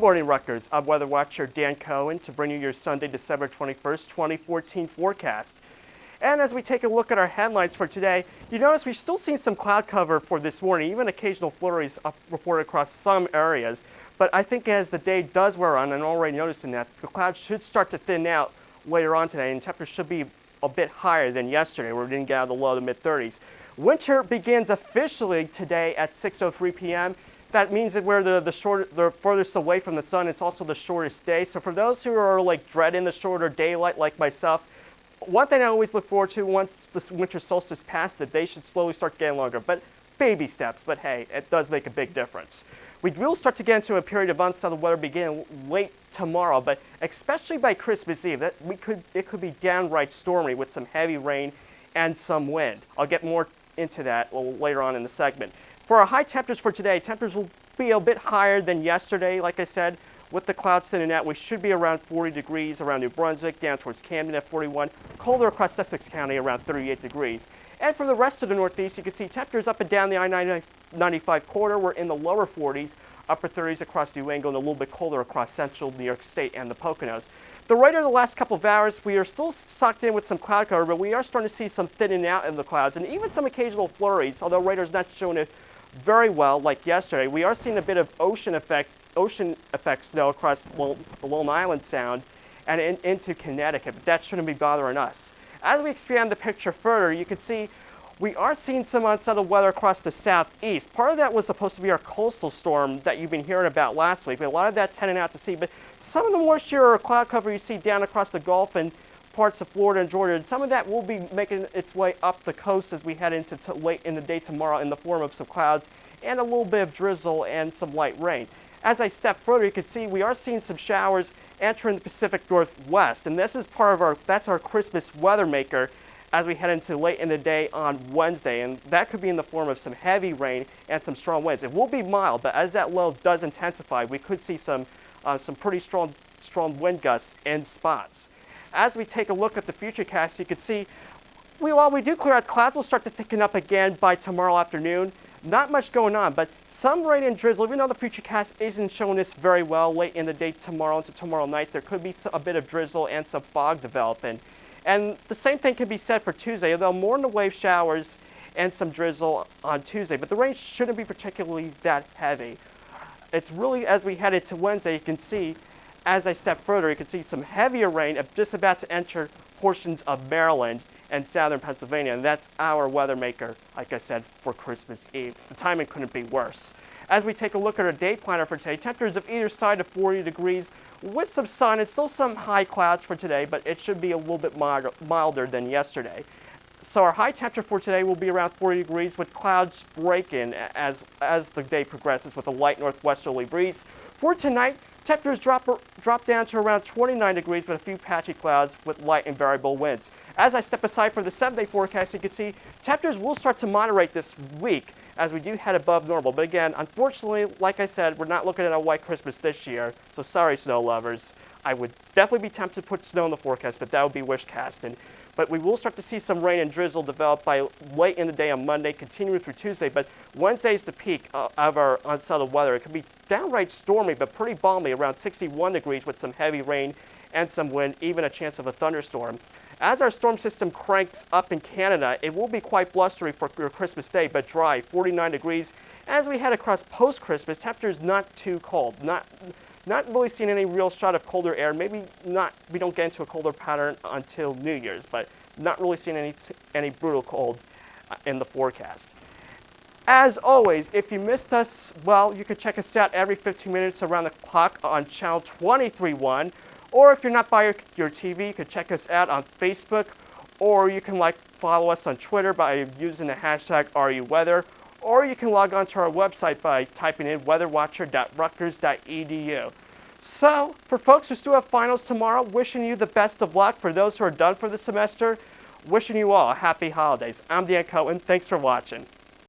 morning, Rutgers. I'm WeatherWatcher Dan Cohen to bring you your Sunday, December 21st, 2014 forecast. And as we take a look at our headlines for today, you notice we've still seen some cloud cover for this morning, even occasional flurries reported across some areas. But I think as the day does wear on, and already noticing that, the clouds should start to thin out later on today, and temperatures should be a bit higher than yesterday, where we didn't get out of the low to mid-30s. Winter begins officially today at 6:03 p.m. That means that we're the furthest away from the sun. It's also the shortest day. So for those who are like dreading the shorter daylight like myself, one thing I always look forward to once the winter solstice passed, the day should slowly start getting longer. But baby steps, but hey, it does make a big difference. We will start to get into a period of unsettled weather beginning late tomorrow, but especially by Christmas Eve, it could be downright stormy with some heavy rain and some wind. I'll get more into that a little later on in the segment. For our high temperatures for today, temperatures will be a bit higher than yesterday. Like I said, with the clouds thinning out, we should be around 40 degrees around New Brunswick, down towards Camden at 41, colder across Sussex County around 38 degrees. And for the rest of the Northeast, you can see temperatures up and down the I-95 corridor. We're in the lower 40s, upper 30s across New England, a little bit colder across central New York State and the Poconos. The right of the last couple of hours, we are still socked in with some cloud cover, but we are starting to see some thinning out of the clouds and even some occasional flurries, although radar's not showing it very well like yesterday. We are seeing a bit of ocean effect snow across the Long Island Sound and into Connecticut, but that shouldn't be bothering us. As we expand the picture further, you can see we are seeing some unsettled weather across the southeast. Part of that was supposed to be our coastal storm that you've been hearing about last week, but a lot of that's heading out to sea. But some of the moisture or cloud cover you see down across the Gulf and parts of Florida and Georgia, some of that will be making its way up the coast as we head into late in the day tomorrow in the form of some clouds and a little bit of drizzle and some light rain. As I step further, you can see we are seeing some showers entering the Pacific Northwest, and this is part of that's our Christmas weather maker as we head into late in the day on Wednesday, and that could be in the form of some heavy rain and some strong winds. It will be mild, but as that low does intensify, we could see some pretty strong wind gusts in spots. As we take a look at the futurecast, you can see while we do clear out, clouds will start to thicken up again by tomorrow afternoon. Not much going on, but some rain and drizzle. Even though the futurecast isn't showing this very well late in the day tomorrow into tomorrow night, there could be a bit of drizzle and some fog developing. And the same thing can be said for Tuesday, although more in the wave showers and some drizzle on Tuesday, but the rain shouldn't be particularly that heavy. It's really, as we head into Wednesday, you can see, as I step further, you can see some heavier rain just about to enter portions of Maryland and southern Pennsylvania, and that's our weather maker, like I said, for Christmas Eve. The timing couldn't be worse. As we take a look at our day planner for today, temperatures of either side of 40 degrees with some sun and still some high clouds for today, but it should be a little bit milder than yesterday. So our high temperature for today will be around 40 degrees with clouds breaking as the day progresses with a light northwesterly breeze. For tonight, temperatures drop down to around 29 degrees with a few patchy clouds with light and variable winds. As I step aside for the 7-day forecast, you can see temperatures will start to moderate this week as we do head above normal. But again, unfortunately, like I said, we're not looking at a white Christmas this year, so sorry, snow lovers. I would definitely be tempted to put snow in the forecast, but that would be wish casting. But we will start to see some rain and drizzle develop by late in the day on Monday, continuing through Tuesday. But Wednesday is the peak of our unsettled weather. It can be downright stormy, but pretty balmy, around 61 degrees with some heavy rain and some wind, even a chance of a thunderstorm. As our storm system cranks up in Canada, it will be quite blustery for your Christmas Day, but dry, 49 degrees. As we head across post-Christmas, temperatures not too cold. Not really seeing any real shot of colder air. Maybe not. We don't get into a colder pattern until New Year's, but not really seeing any brutal cold in the forecast. As always, if you missed us, well, you can check us out every 15 minutes around the clock on channel 23.1. Or if you're not by your TV, you can check us out on Facebook, or you can follow us on Twitter by using the hashtag RUWeather, or you can log on to our website by typing in weatherwatcher.rutgers.edu. So, for folks who still have finals tomorrow, wishing you the best of luck. For those who are done for the semester, wishing you all happy holidays. I'm Dan Cohen. Thanks for watching.